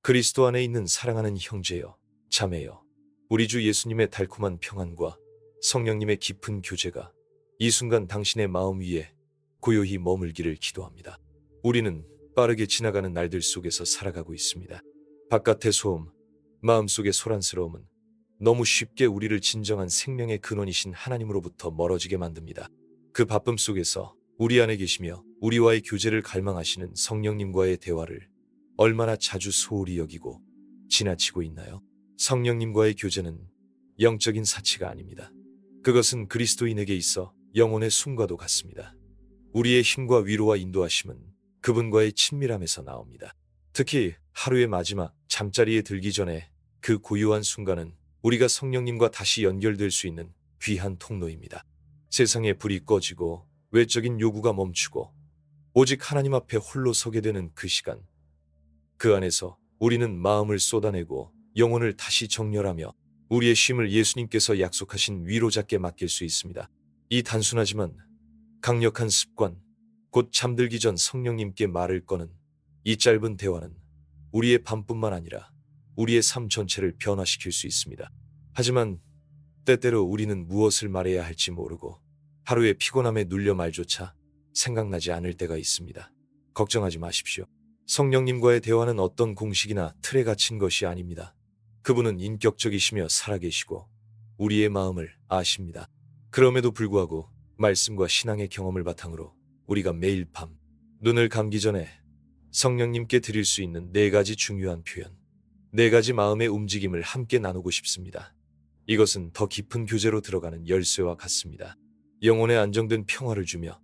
그리스도 안에 있는 사랑하는 형제여, 자매여, 우리 주 예수님의 달콤한 평안과 성령님의 깊은 교제가 이 순간 당신의 마음 위에 고요히 머물기를 기도합니다. 우리는 빠르게 지나가는 날들 속에서 살아가고 있습니다. 바깥의 소음, 마음속의 소란스러움은 너무 쉽게 우리를 진정한 생명의 근원이신 하나님으로부터 멀어지게 만듭니다. 그 바쁨 속에서 우리 안에 계시며 우리와의 교제를 갈망하시는 성령님과의 대화를 얼마나 자주 소홀히 여기고 지나치고 있나요? 성령님과의 교제는 영적인 사치가 아닙니다. 그것은 그리스도인에게 있어 영혼의 숨과도 같습니다. 우리의 힘과 위로와 인도하심은 그분과의 친밀함에서 나옵니다. 특히 하루의 마지막 잠자리에 들기 전에 그 고요한 순간은 우리가 성령님과 다시 연결될 수 있는 귀한 통로입니다. 세상의 불이 꺼지고 외적인 요구가 멈추고 오직 하나님 앞에 홀로 서게 되는 그 시간, 그 안에서 우리는 마음을 쏟아내고 영혼을 다시 정렬하며 우리의 쉼을 예수님께서 약속하신 위로잡게 맡길 수 있습니다. 이 단순하지만 강력한 습관, 곧 잠들기 전 성령님께 말을 거는 이 짧은 대화는 우리의 밤뿐만 아니라 우리의 삶 전체를 변화시킬 수 있습니다. 하지만 때때로 우리는 무엇을 말해야 할지 모르고 하루의 피곤함에 눌려 말조차 생각나지 않을 때가 있습니다. 걱정하지 마십시오. 성령님과의 대화는 어떤 공식이나 틀에 갇힌 것이 아닙니다. 그분은 인격적이시며 살아계시고 우리의 마음을 아십니다. 그럼에도 불구하고 말씀과 신앙의 경험을 바탕으로 우리가 매일 밤 눈을 감기 전에 성령님께 드릴 수 있는 4가지 중요한 표현, 4가지 마음의 움직임을 함께 나누고 싶습니다. 이것은 더 깊은 교제로 들어가는 열쇠와 같습니다. 영혼에 안정된 평화를 주며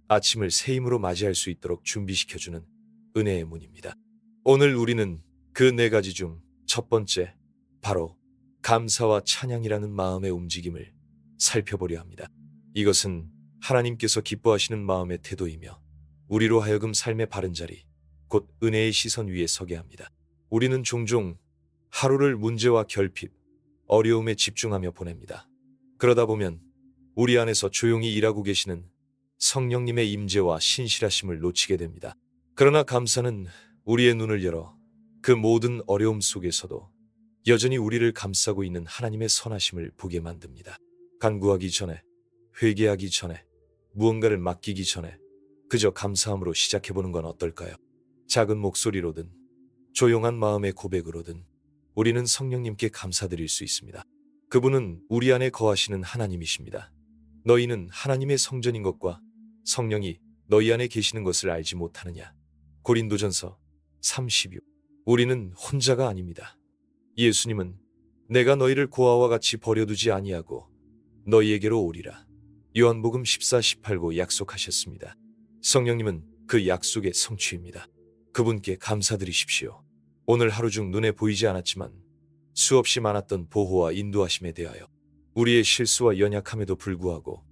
아침을 새 힘으로 맞이할 수 있도록 준비시켜주는 은혜의 문입니다. 오늘 우리는 그 4가지 중 첫 번째, 바로 감사와 찬양이라는 마음의 움직임을 살펴보려 합니다. 이것은 하나님께서 기뻐하시는 마음의 태도이며 우리로 하여금 삶의 바른 자리, 곧 은혜의 시선 위에 서게 합니다. 우리는 종종 하루를 문제와 결핍, 어려움에 집중하며 보냅니다. 그러다 보면 우리 안에서 조용히 일하고 계시는 성령님의 임재와 신실하심을 놓치게 됩니다. 그러나 감사는 우리의 눈을 열어 그 모든 어려움 속에서도 여전히 우리를 감싸고 있는 하나님의 선하심을 보게 만듭니다. 간구하기 전에, 회개하기 전에, 무언가를 맡기기 전에 그저 감사함으로 시작해보는 건 어떨까요? 작은 목소리로든 조용한 마음의 고백으로든 우리는 성령님께 감사드릴 수 있습니다. 그분은 우리 안에 거하시는 하나님이십니다. 너희는 하나님의 성전인 것과 성령이 너희 안에 계시는 것을 알지 못하느냐. 고린도전서 36. 우리는 혼자가 아닙니다. 예수님은 내가 너희를 고아와 같이 버려두지 아니하고 너희에게로 오리라. 요한복음 14:18고 약속하셨습니다. 성령님은 그 약속의 성취입니다. 그분께 감사드리십시오. 오늘 하루 중 눈에 보이지 않았지만 수없이 많았던 보호와 인도하심에 대하여, 우리의 실수와 연약함에도 불구하고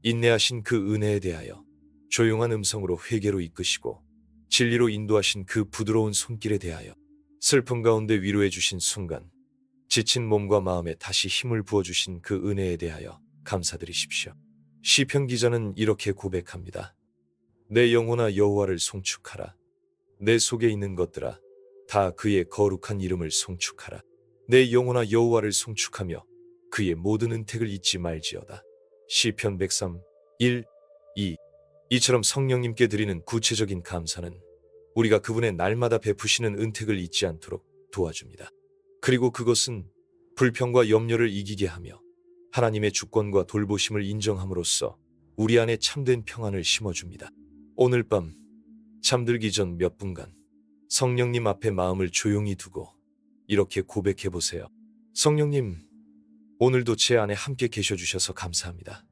인내하신 그 은혜에 대하여, 조용한 음성으로 회개로 이끄시고 진리로 인도하신 그 부드러운 손길에 대하여, 슬픔 가운데 위로해 주신 순간 지친 몸과 마음에 다시 힘을 부어주신 그 은혜에 대하여 감사드리십시오. 시편 기자는 이렇게 고백합니다. 내 영혼아 여호와를 송축하라. 내 속에 있는 것들아 다 그의 거룩한 이름을 송축하라. 내 영혼아 여호와를 송축하며 그의 모든 은택을 잊지 말지어다. 시편 103, 1, 2. 이처럼 성령님께 드리는 구체적인 감사는 우리가 그분의 날마다 베푸시는 은택을 잊지 않도록 도와줍니다. 그리고 그것은 불평과 염려를 이기게 하며 하나님의 주권과 돌보심을 인정함으로써 우리 안에 참된 평안을 심어줍니다. 오늘 밤 잠들기 전 몇 분간 성령님 앞에 마음을 조용히 두고 이렇게 고백해보세요. 성령님, 오늘도 제 안에 함께 계셔주셔서 감사합니다.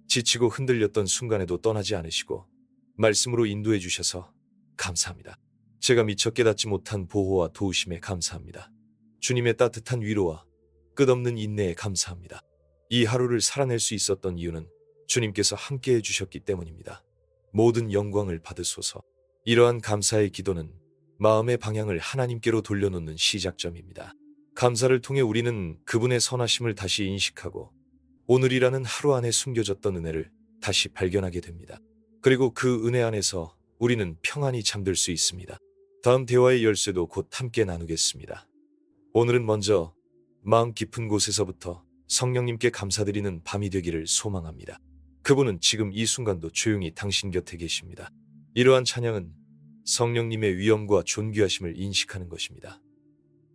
지치고 흔들렸던 순간에도 떠나지 않으시고 말씀으로 인도해 주셔서 감사합니다. 제가 미처 깨닫지 못한 보호와 도우심에 감사합니다. 주님의 따뜻한 위로와 끝없는 인내에 감사합니다. 이 하루를 살아낼 수 있었던 이유는 주님께서 함께해 주셨기 때문입니다. 모든 영광을 받으소서. 이러한 감사의 기도는 마음의 방향을 하나님께로 돌려놓는 시작점입니다. 감사를 통해 우리는 그분의 선하심을 다시 인식하고 오늘이라는 하루 안에 숨겨졌던 은혜를 다시 발견하게 됩니다. 그리고 그 은혜 안에서 우리는 평안히 잠들 수 있습니다. 다음 대화의 열쇠도 곧 함께 나누겠습니다. 오늘은 먼저 마음 깊은 곳에서부터 성령님께 감사드리는 밤이 되기를 소망합니다. 그분은 지금 이 순간도 조용히 당신 곁에 계십니다. 이러한 찬양은 성령님의 위엄과 존귀하심을 인식하는 것입니다.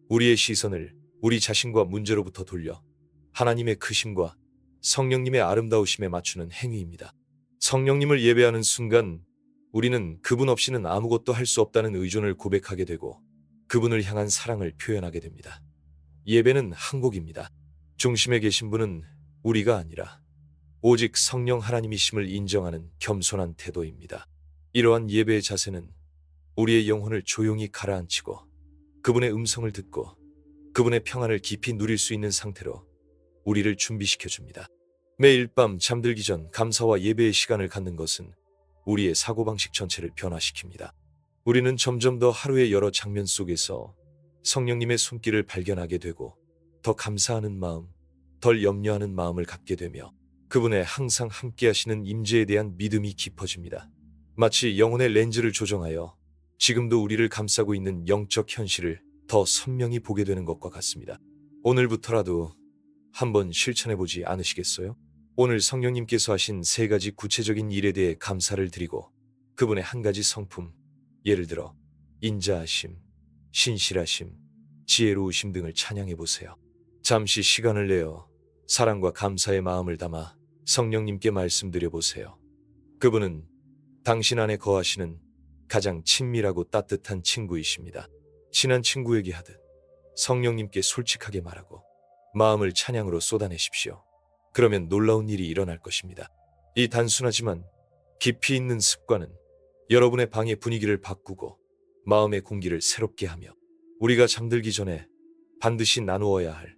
우리의 시선을 우리 자신과 문제로부터 돌려 하나님의 크심과 성령님의 아름다우심에 맞추는 행위입니다. 성령님을 예배하는 순간 우리는 그분 없이는 아무것도 할 수 없다는 의존을 고백하게 되고 그분을 향한 사랑을 표현하게 됩니다. 예배는 항복입니다. 중심에 계신 분은 우리가 아니라 오직 성령 하나님이심을 인정하는 겸손한 태도입니다. 이러한 예배의 자세는 우리의 영혼을 조용히 가라앉히고 그분의 음성을 듣고 그분의 평안을 깊이 누릴 수 있는 상태로 우리를 준비시켜 줍니다. 매일 밤 잠들기 전 감사와 예배의 시간을 갖는 것은 우리의 사고방식 전체를 변화시킵니다. 우리는 점점 더 하루의 여러 장면 속에서 성령님의 손길을 발견하게 되고 더 감사하는 마음, 덜 염려하는 마음을 갖게 되며 그분의 항상 함께하시는 임재에 대한 믿음이 깊어집니다. 마치 영혼의 렌즈를 조정하여 지금도 우리를 감싸고 있는 영적 현실을 더 선명히 보게 되는 것과 같습니다. 오늘부터라도 한번 실천해보지 않으시겠어요? 오늘 성령님께서 하신 3가지 구체적인 일에 대해 감사를 드리고 그분의 한 가지 성품, 예를 들어 인자하심, 신실하심, 지혜로우심 등을 찬양해보세요. 잠시 시간을 내어 사랑과 감사의 마음을 담아 성령님께 말씀드려보세요. 그분은 당신 안에 거하시는 가장 친밀하고 따뜻한 친구이십니다. 친한 친구에게 하듯 성령님께 솔직하게 말하고 마음을 찬양으로 쏟아내십시오. 그러면 놀라운 일이 일어날 것입니다. 이 단순하지만 깊이 있는 습관은 여러분의 방의 분위기를 바꾸고 마음의 공기를 새롭게 하며 우리가 잠들기 전에 반드시 나누어야 할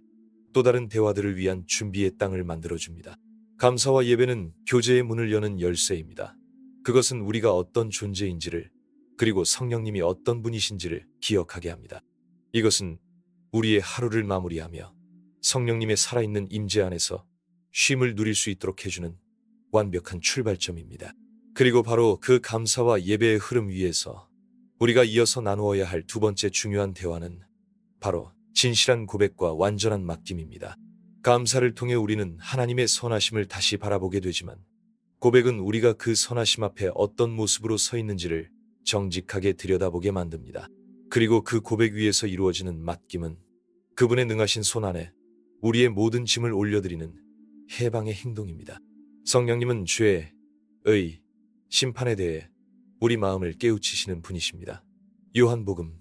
또 다른 대화들을 위한 준비의 땅을 만들어줍니다. 감사와 예배는 교제의 문을 여는 열쇠입니다. 그것은 우리가 어떤 존재인지를 그리고 성령님이 어떤 분이신지를 기억하게 합니다. 이것은 우리의 하루를 마무리하며 성령님의 살아있는 임재 안에서 쉼을 누릴 수 있도록 해주는 완벽한 출발점입니다. 그리고 바로 그 감사와 예배의 흐름 위에서 우리가 이어서 나누어야 할 2번째 중요한 대화는 바로 진실한 고백과 완전한 맡김입니다. 감사를 통해 우리는 하나님의 선하심을 다시 바라보게 되지만 고백은 우리가 그 선하심 앞에 어떤 모습으로 서 있는지를 정직하게 들여다보게 만듭니다. 그리고 그 고백 위에서 이루어지는 맡김은 그분의 능하신 손 안에 우리의 모든 짐을 올려드리는 해방의 행동입니다. 성령님은 죄, 의, 심판에 대해 우리 마음을 깨우치시는 분이십니다. 요한복음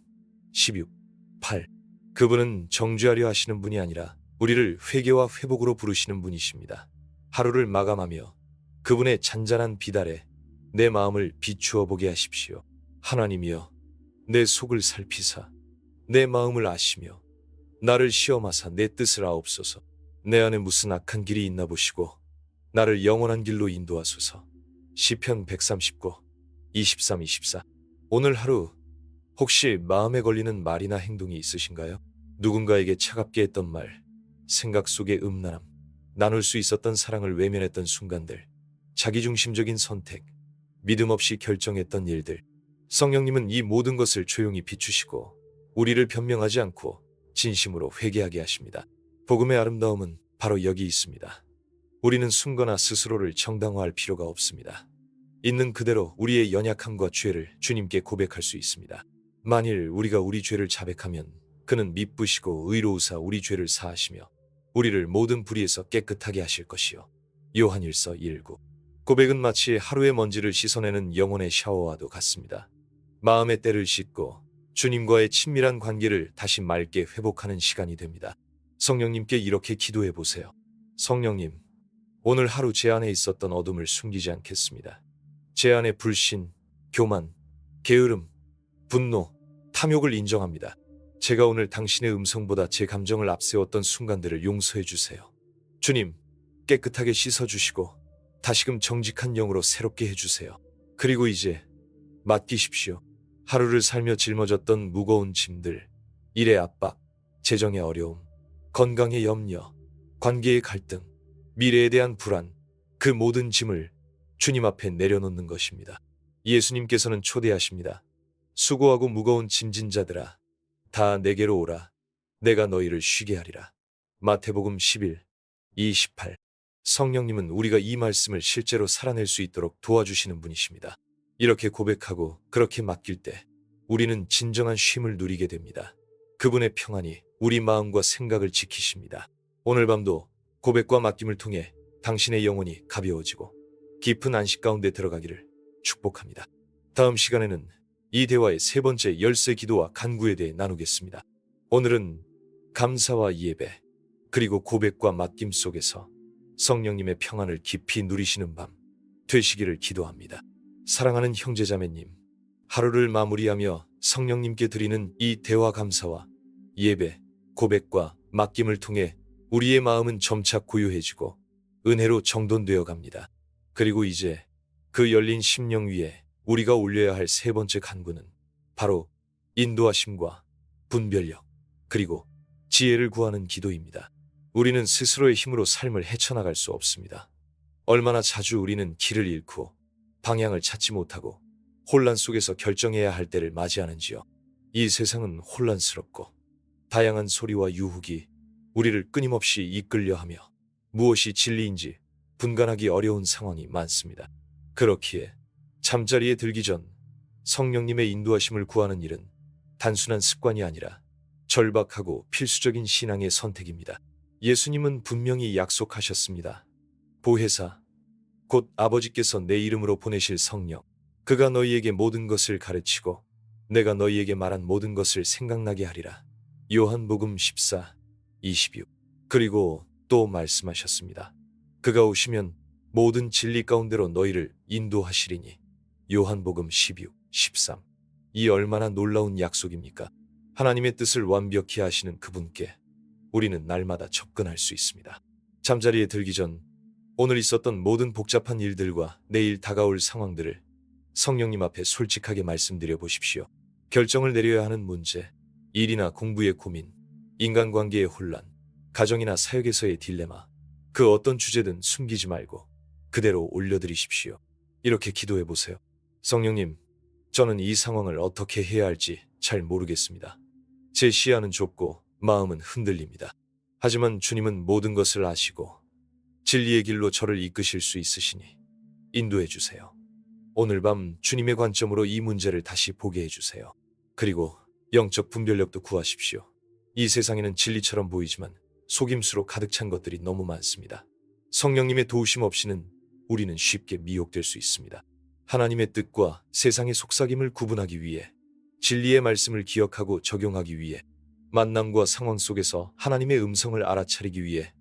16:8 그분은 정죄하려 하시는 분이 아니라 우리를 회개와 회복으로 부르시는 분이십니다. 하루를 마감하며 그분의 잔잔한 빛 아래 내 마음을 비추어 보게 하십시오. 하나님이여, 내 속을 살피사 내 마음을 아시며 나를 시험하사 내 뜻을 아옵소서. 내 안에 무슨 악한 길이 있나 보시고 나를 영원한 길로 인도하소서. 시편 139, 23, 24 오늘 하루 혹시 마음에 걸리는 말이나 행동이 있으신가요? 누군가에게 차갑게 했던 말, 생각 속의 음란함, 나눌 수 있었던 사랑을 외면했던 순간들, 자기중심적인 선택, 믿음 없이 결정했던 일들. 성령님은 이 모든 것을 조용히 비추시고 우리를 변명하지 않고 진심으로 회개하게 하십니다. 복음의 아름다움은 바로 여기 있습니다. 우리는 숨거나 스스로를 정당화할 필요가 없습니다. 있는 그대로 우리의 연약함과 죄를 주님께 고백할 수 있습니다. 만일 우리가 우리 죄를 자백하면 그는 미쁘시고 의로우사 우리 죄를 사하시며 우리를 모든 불의에서 깨끗하게 하실 것이요. 요한일서 1:9 고백은 마치 하루의 먼지를 씻어내는 영혼의 샤워와도 같습니다. 마음의 때를 씻고 주님과의 친밀한 관계를 다시 맑게 회복하는 시간이 됩니다. 성령님께 이렇게 기도해 보세요. 성령님, 오늘 하루 제 안에 있었던 어둠을 숨기지 않겠습니다. 제 안에 불신, 교만, 게으름, 분노, 탐욕을 인정합니다. 제가 오늘 당신의 음성보다 제 감정을 앞세웠던 순간들을 용서해 주세요. 주님, 깨끗하게 씻어주시고 다시금 정직한 영으로 새롭게 해주세요. 그리고 이제 맡기십시오. 하루를 살며 짊어졌던 무거운 짐들, 일의 압박, 재정의 어려움, 건강의 염려, 관계의 갈등, 미래에 대한 불안, 그 모든 짐을 주님 앞에 내려놓는 것입니다. 예수님께서는 초대하십니다. 수고하고 무거운 짐진 자들아, 다 내게로 오라. 내가 너희를 쉬게 하리라. 마태복음 11, 28. 성령님은 우리가 이 말씀을 실제로 살아낼 수 있도록 도와주시는 분이십니다. 이렇게 고백하고 그렇게 맡길 때 우리는 진정한 쉼을 누리게 됩니다. 그분의 평안이 우리 마음과 생각을 지키십니다. 오늘 밤도 고백과 맡김을 통해 당신의 영혼이 가벼워지고 깊은 안식 가운데 들어가기를 축복합니다. 다음 시간에는 이 대화의 세 번째 열쇠 기도와 간구에 대해 나누겠습니다. 오늘은 감사와 예배, 그리고 고백과 맡김 속에서 성령님의 평안을 깊이 누리시는 밤 되시기를 기도합니다. 사랑하는 형제자매님, 하루를 마무리하며 성령님께 드리는 이 대화 감사와 예배, 고백과 맡김을 통해 우리의 마음은 점차 고요해지고 은혜로 정돈되어 갑니다. 그리고 이제 그 열린 심령 위에 우리가 올려야 할 세 번째 간구는 바로 인도하심과 분별력, 그리고 지혜를 구하는 기도입니다. 우리는 스스로의 힘으로 삶을 헤쳐나갈 수 없습니다. 얼마나 자주 우리는 길을 잃고 방향을 찾지 못하고 혼란 속에서 결정해야 할 때를 맞이하는지요. 이 세상은 혼란스럽고 다양한 소리와 유혹이 우리를 끊임없이 이끌려 하며 무엇이 진리인지 분간하기 어려운 상황이 많습니다. 그렇기에 잠자리에 들기 전 성령님의 인도하심을 구하는 일은 단순한 습관이 아니라 절박하고 필수적인 신앙의 선택입니다. 예수님은 분명히 약속하셨습니다. 보혜사, 곧 아버지께서 내 이름으로 보내실 성령, 그가 너희에게 모든 것을 가르치고 내가 너희에게 말한 모든 것을 생각나게 하리라. 요한복음 14, 26. 그리고 또 말씀하셨습니다. 그가 오시면 모든 진리 가운데로 너희를 인도하시리니. 요한복음 16, 13. 이 얼마나 놀라운 약속입니까? 하나님의 뜻을 완벽히 하시는 그분께 우리는 날마다 접근할 수 있습니다. 잠자리에 들기 전 오늘 있었던 모든 복잡한 일들과 내일 다가올 상황들을 성령님 앞에 솔직하게 말씀드려 보십시오. 결정을 내려야 하는 문제, 일이나 공부의 고민, 인간관계의 혼란, 가정이나 사역에서의 딜레마, 그 어떤 주제든 숨기지 말고 그대로 올려드리십시오. 이렇게 기도해 보세요. 성령님, 저는 이 상황을 어떻게 해야 할지 잘 모르겠습니다. 제 시야는 좁고 마음은 흔들립니다. 하지만 주님은 모든 것을 아시고 진리의 길로 저를 이끄실 수 있으시니 인도해 주세요. 오늘 밤 주님의 관점으로 이 문제를 다시 보게 해주세요. 그리고 영적 분별력도 구하십시오. 이 세상에는 진리처럼 보이지만 속임수로 가득 찬 것들이 너무 많습니다. 성령님의 도우심 없이는 우리는 쉽게 미혹될 수 있습니다. 하나님의 뜻과 세상의 속삭임을 구분하기 위해, 진리의 말씀을 기억하고 적용하기 위해, 만남과 상황 속에서 하나님의 음성을 알아차리기 위해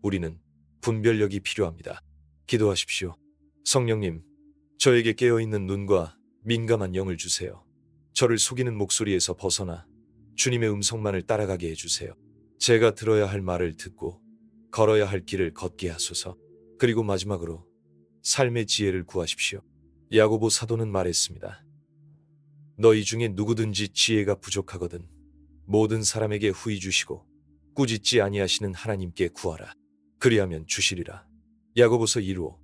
우리는 분별력이 필요합니다. 기도하십시오. 성령님, 저에게 깨어있는 눈과 민감한 영을 주세요. 저를 속이는 목소리에서 벗어나 주님의 음성만을 따라가게 해주세요. 제가 들어야 할 말을 듣고 걸어야 할 길을 걷게 하소서. 그리고 마지막으로 삶의 지혜를 구하십시오. 야고보 사도는 말했습니다. 너희 중에 누구든지 지혜가 부족하거든 모든 사람에게 후히 주시고 꾸짖지 아니하시는 하나님께 구하라. 그리하면 주시리라. 야고보서 1호.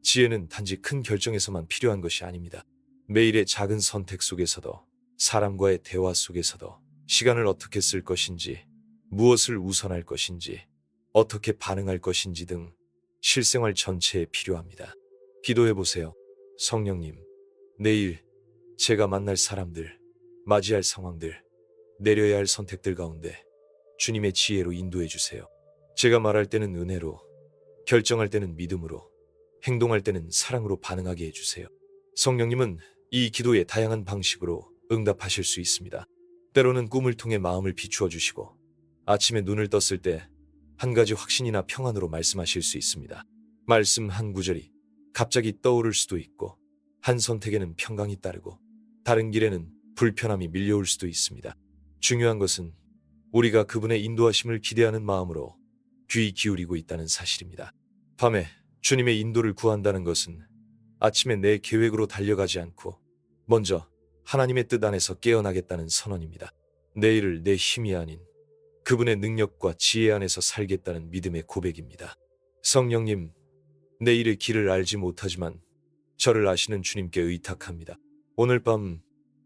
지혜는 단지 큰 결정에서만 필요한 것이 아닙니다. 매일의 작은 선택 속에서도, 사람과의 대화 속에서도 시간을 어떻게 쓸 것인지, 무엇을 우선할 것인지, 어떻게 반응할 것인지 등 실생활 전체에 필요합니다. 기도해 보세요. 성령님, 내일 제가 만날 사람들, 맞이할 상황들, 내려야 할 선택들 가운데 주님의 지혜로 인도해 주세요. 제가 말할 때는 은혜로, 결정할 때는 믿음으로, 행동할 때는 사랑으로 반응하게 해주세요. 성령님은 이 기도에 다양한 방식으로 응답하실 수 있습니다. 때로는 꿈을 통해 마음을 비추어 주시고 아침에 눈을 떴을 때 한 가지 확신이나 평안으로 말씀하실 수 있습니다. 말씀 한 구절이 갑자기 떠오를 수도 있고, 한 선택에는 평강이 따르고 다른 길에는 불편함이 밀려올 수도 있습니다. 중요한 것은 우리가 그분의 인도하심을 기대하는 마음으로 귀 기울이고 있다는 사실입니다. 밤에 주님의 인도를 구한다는 것은 아침에 내 계획으로 달려가지 않고 먼저 하나님의 뜻 안에서 깨어나겠다는 선언입니다. 내일을 내 힘이 아닌 그분의 능력과 지혜 안에서 살겠다는 믿음의 고백입니다. 성령님, 내일의 길을 알지 못하지만 저를 아시는 주님께 의탁합니다. 오늘 밤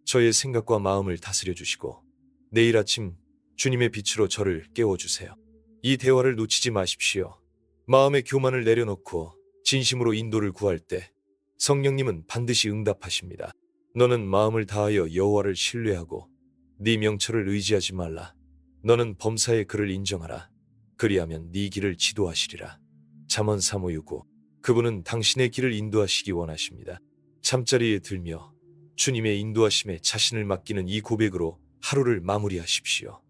저의 생각과 마음을 다스려 주시고 내일 아침 주님의 빛으로 저를 깨워주세요. 이 대화를 놓치지 마십시오. 마음의 교만을 내려놓고 진심으로 인도를 구할 때 성령님은 반드시 응답하십니다. 너는 마음을 다하여 여호와를 신뢰하고 네 명철을 의지하지 말라. 너는 범사의 그를 인정하라. 그리하면 네 길을 지도하시리라. 잠언 3:5-6. 그분은 당신의 길을 인도하시기 원하십니다. 잠자리에 들며 주님의 인도하심에 자신을 맡기는 이 고백으로 하루를 마무리하십시오.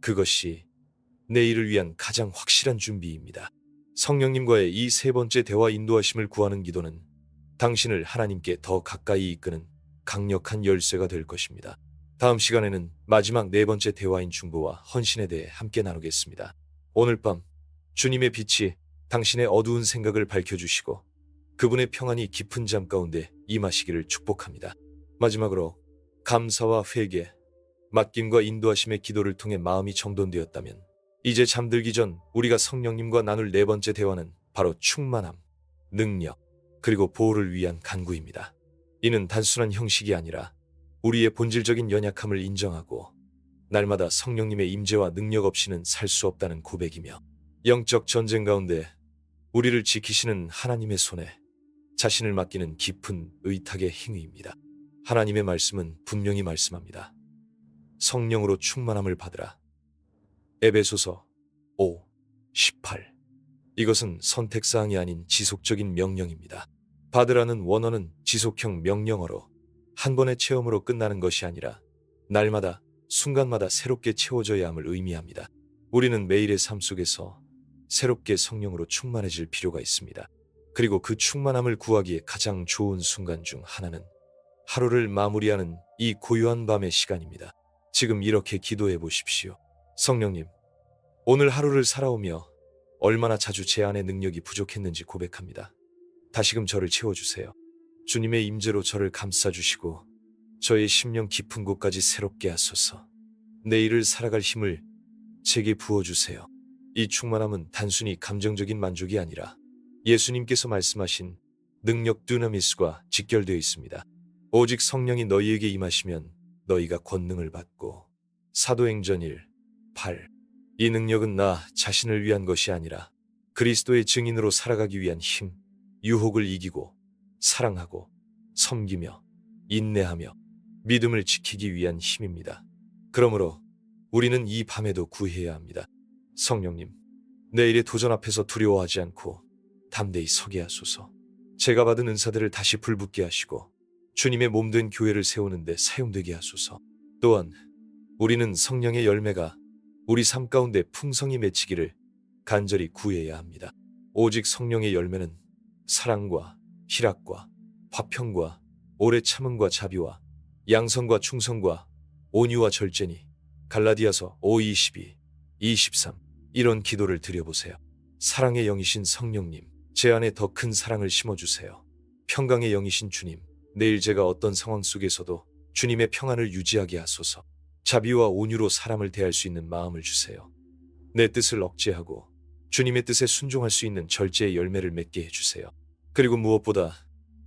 그것이 내일을 위한 가장 확실한 준비입니다. 성령님과의 이 세 번째 대화 인도하심을 구하는 기도는 당신을 하나님께 더 가까이 이끄는 강력한 열쇠가 될 것입니다. 다음 시간에는 마지막 네 번째 대화인 중보와 헌신에 대해 함께 나누겠습니다. 오늘 밤 주님의 빛이 당신의 어두운 생각을 밝혀주시고 그분의 평안이 깊은 잠 가운데 임하시기를 축복합니다. 마지막으로 감사와 회개, 맡김과 인도하심의 기도를 통해 마음이 정돈되었다면 이제 잠들기 전 우리가 성령님과 나눌 네 번째 대화는 바로 충만함, 능력, 그리고 보호를 위한 간구입니다. 이는 단순한 형식이 아니라 우리의 본질적인 연약함을 인정하고 날마다 성령님의 임재와 능력 없이는 살 수 없다는 고백이며 영적 전쟁 가운데 우리를 지키시는 하나님의 손에 자신을 맡기는 깊은 의탁의 행위입니다. 하나님의 말씀은 분명히 말씀합니다. 성령으로 충만함을 받으라. 에베소서 5:18. 이것은 선택사항이 아닌 지속적인 명령입니다. 받으라는 원어는 지속형 명령어로 한 번의 체험으로 끝나는 것이 아니라 날마다 순간마다 새롭게 채워져야 함을 의미합니다. 우리는 매일의 삶 속에서 새롭게 성령으로 충만해질 필요가 있습니다. 그리고 그 충만함을 구하기에 가장 좋은 순간 중 하나는 하루를 마무리하는 이 고요한 밤의 시간입니다. 지금 이렇게 기도해 보십시오. 성령님, 오늘 하루를 살아오며 얼마나 자주 제 안의 능력이 부족했는지 고백합니다. 다시금 저를 채워주세요. 주님의 임재로 저를 감싸주시고 저의 심령 깊은 곳까지 새롭게 하소서. 내일을 살아갈 힘을 제게 부어주세요. 이 충만함은 단순히 감정적인 만족이 아니라 예수님께서 말씀하신 능력 두나미스과 직결되어 있습니다. 오직 성령이 너희에게 임하시면 너희가 권능을 받고. 사도행전 1:8. 이 능력은 나 자신을 위한 것이 아니라 그리스도의 증인으로 살아가기 위한 힘, 유혹을 이기고 사랑하고 섬기며 인내하며 믿음을 지키기 위한 힘입니다. 그러므로 우리는 이 밤에도 구해야 합니다. 성령님, 내일의 도전 앞에서 두려워하지 않고 담대히 서게 하소서. 제가 받은 은사들을 다시 불붙게 하시고 주님의 몸된 교회를 세우는 데 사용되게 하소서. 또한 우리는 성령의 열매가 우리 삶 가운데 풍성히 맺히기를 간절히 구해야 합니다. 오직 성령의 열매는 사랑과 희락과 화평과 오래 참음과 자비와 양선과 충성과 온유와 절제니. 갈라디아서 5:22, 23. 이런 기도를 드려보세요. 사랑의 영이신 성령님, 제 안에 더 큰 사랑을 심어주세요. 평강의 영이신 주님, 내일 제가 어떤 상황 속에서도 주님의 평안을 유지하게 하소서. 자비와 온유로 사람을 대할 수 있는 마음을 주세요. 내 뜻을 억제하고 주님의 뜻에 순종할 수 있는 절제의 열매를 맺게 해주세요. 그리고 무엇보다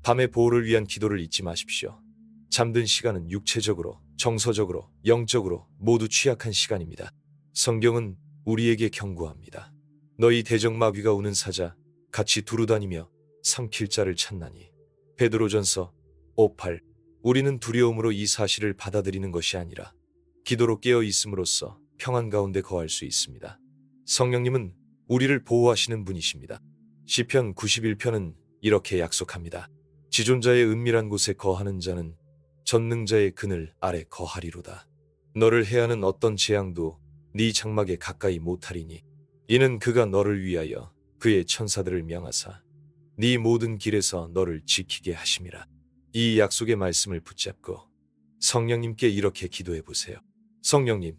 밤의 보호를 위한 기도를 잊지 마십시오. 잠든 시간은 육체적으로, 정서적으로, 영적으로 모두 취약한 시간입니다. 성경은 우리에게 경고합니다. 너희 대적마귀가 우는 사자 같이 두루다니며 삼킬 자를 찾나니. 베드로전서 5:8. 우리는 두려움으로 이 사실을 받아들이는 것이 아니라 기도로 깨어 있음으로써 평안 가운데 거할 수 있습니다. 성령님은 우리를 보호하시는 분이십니다. 시편 91편은 이렇게 약속합니다. 지존자의 은밀한 곳에 거하는 자는 전능자의 그늘 아래 거하리로다. 너를 해하는 어떤 재앙도 네 장막에 가까이 못하리니. 이는 그가 너를 위하여 그의 천사들을 명하사 네 모든 길에서 너를 지키게 하심이라. 이 약속의 말씀을 붙잡고 성령님께 이렇게 기도해 보세요. 성령님,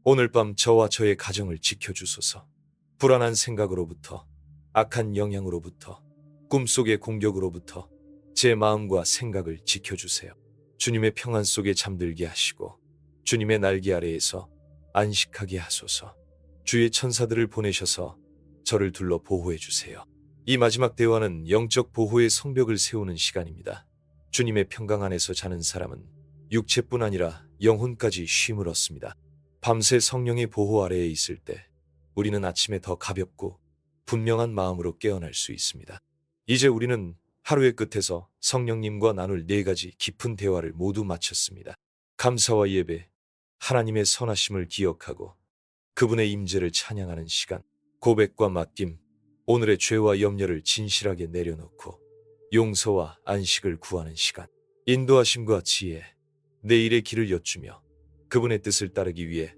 오늘 밤 저와 저의 가정을 지켜주소서. 불안한 생각으로부터, 악한 영향으로부터, 꿈속의 공격으로부터 제 마음과 생각을 지켜주세요. 주님의 평안 속에 잠들게 하시고 주님의 날개 아래에서 안식하게 하소서. 주의 천사들을 보내셔서 저를 둘러 보호해 주세요. 이 마지막 대화는 영적 보호의 성벽을 세우는 시간입니다. 주님의 평강 안에서 자는 사람은 육체뿐 아니라 영혼까지 쉼을 얻습니다. 밤새 성령의 보호 아래에 있을 때 우리는 아침에 더 가볍고 분명한 마음으로 깨어날 수 있습니다. 이제 우리는 하루의 끝에서 성령님과 나눌 4가지 깊은 대화를 모두 마쳤습니다. 감사와 예배, 하나님의 선하심을 기억하고 그분의 임재를 찬양하는 시간, 고백과 맡김, 오늘의 죄와 염려를 진실하게 내려놓고 용서와 안식을 구하는 시간, 인도하심과 지혜, 내일의 길을 여쭈며 그분의 뜻을 따르기 위해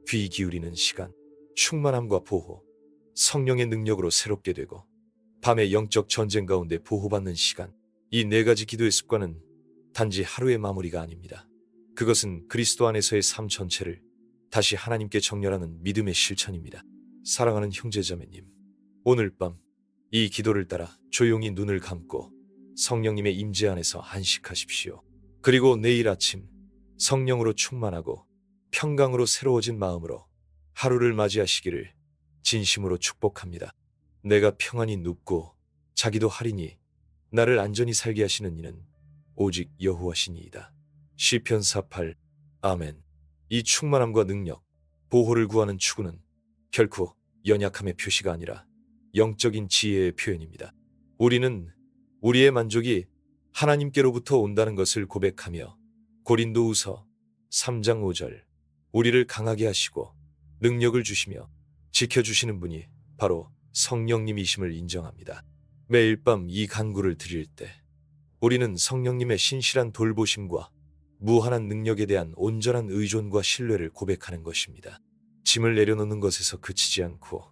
귀 기울이는 시간, 충만함과 보호, 성령의 능력으로 새롭게 되고 밤의 영적 전쟁 가운데 보호받는 시간, 이 4가지 기도의 습관은 단지 하루의 마무리가 아닙니다. 그것은 그리스도 안에서의 삶 전체를 다시 하나님께 정렬하는 믿음의 실천입니다. 사랑하는 형제자매님, 오늘 밤 이 기도를 따라 조용히 눈을 감고 성령님의 임재 안에서 안식하십시오. 그리고 내일 아침 성령으로 충만하고 평강으로 새로워진 마음으로 하루를 맞이하시기를 진심으로 축복합니다. 내가 평안히 눕고 자기도 하리니 나를 안전히 살게 하시는 이는 오직 여호와시니이다. 시편 48. 아멘. 이 충만함과 능력, 보호를 구하는 추구는 결코 연약함의 표시가 아니라 영적인 지혜의 표현입니다. 우리는 우리의 만족이 하나님께로부터 온다는 것을 고백하며 고린도후서 3장 5절 우리를 강하게 하시고 능력을 주시며 지켜주시는 분이 바로 성령님이심을 인정합니다. 매일 밤 이 간구를 드릴 때 우리는 성령님의 신실한 돌보심과 무한한 능력에 대한 온전한 의존과 신뢰를 고백하는 것입니다. 짐을 내려놓는 것에서 그치지 않고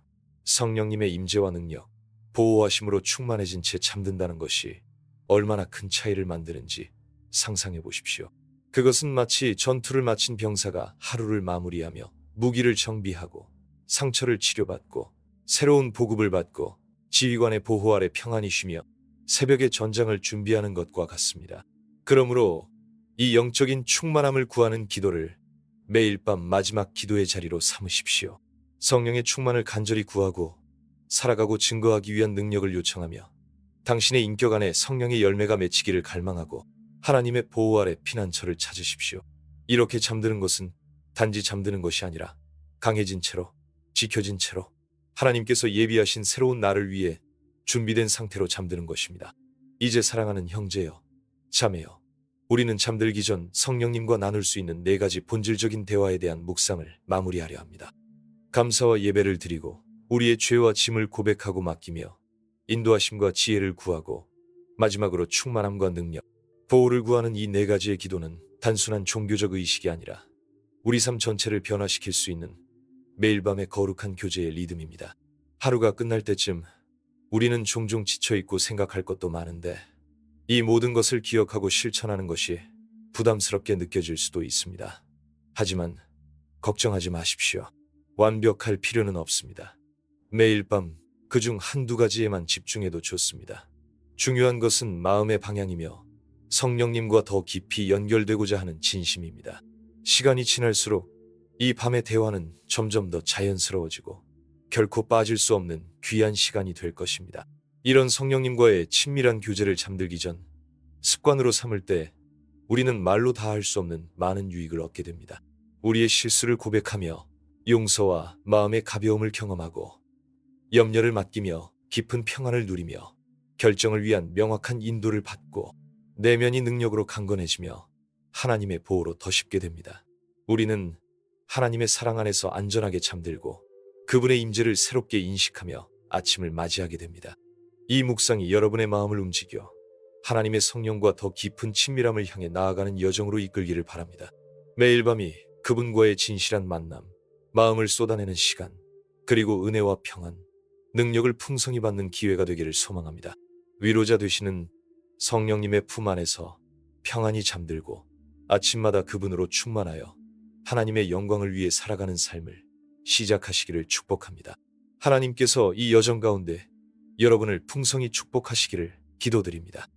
성령님의 임재와 능력, 보호하심으로 충만해진 채 잠든다는 것이 얼마나 큰 차이를 만드는지 상상해 보십시오. 그것은 마치 전투를 마친 병사가 하루를 마무리하며 무기를 정비하고 상처를 치료받고 새로운 보급을 받고 지휘관의 보호 아래 평안히 쉬며 새벽의 전장을 준비하는 것과 같습니다. 그러므로 이 영적인 충만함을 구하는 기도를 매일 밤 마지막 기도의 자리로 삼으십시오. 성령의 충만을 간절히 구하고 살아가고 증거하기 위한 능력을 요청하며 당신의 인격 안에 성령의 열매가 맺히기를 갈망하고 하나님의 보호 아래 피난처를 찾으십시오. 이렇게 잠드는 것은 단지 잠드는 것이 아니라 강해진 채로, 지켜진 채로 하나님께서 예비하신 새로운 날을 위해 준비된 상태로 잠드는 것입니다. 이제 사랑하는 형제여, 자매여, 우리는 잠들기 전 성령님과 나눌 수 있는 4가지 본질적인 대화에 대한 묵상을 마무리하려 합니다. 감사와 예배를 드리고 우리의 죄와 짐을 고백하고 맡기며 인도하심과 지혜를 구하고 마지막으로 충만함과 능력, 보호를 구하는 이 4가지의 기도는 단순한 종교적 의식이 아니라 우리 삶 전체를 변화시킬 수 있는 매일 밤의 거룩한 교제의 리듬입니다. 하루가 끝날 때쯤 우리는 종종 지쳐있고 생각할 것도 많은데 이 모든 것을 기억하고 실천하는 것이 부담스럽게 느껴질 수도 있습니다. 하지만 걱정하지 마십시오. 완벽할 필요는 없습니다. 매일 밤 그중 한두 가지에만 집중해도 좋습니다. 중요한 것은 마음의 방향이며 성령님과 더 깊이 연결되고자 하는 진심입니다. 시간이 지날수록 이 밤의 대화는 점점 더 자연스러워지고 결코 빠질 수 없는 귀한 시간이 될 것입니다. 이런 성령님과의 친밀한 교제를 잠들기 전 습관으로 삼을 때 우리는 말로 다 할 수 없는 많은 유익을 얻게 됩니다. 우리의 실수를 고백하며 용서와 마음의 가벼움을 경험하고 염려를 맡기며 깊은 평안을 누리며 결정을 위한 명확한 인도를 받고 내면이 능력으로 강건해지며 하나님의 보호로 더 쉽게 됩니다. 우리는 하나님의 사랑 안에서 안전하게 잠들고 그분의 임재를 새롭게 인식하며 아침을 맞이하게 됩니다. 이 묵상이 여러분의 마음을 움직여 하나님의 성령과 더 깊은 친밀함을 향해 나아가는 여정으로 이끌기를 바랍니다. 매일 밤이 그분과의 진실한 만남, 마음을 쏟아내는 시간, 그리고 은혜와 평안, 능력을 풍성히 받는 기회가 되기를 소망합니다. 위로자 되시는 성령님의 품 안에서 평안히 잠들고 아침마다 그분으로 충만하여 하나님의 영광을 위해 살아가는 삶을 시작하시기를 축복합니다. 하나님께서 이 여정 가운데 여러분을 풍성히 축복하시기를 기도드립니다.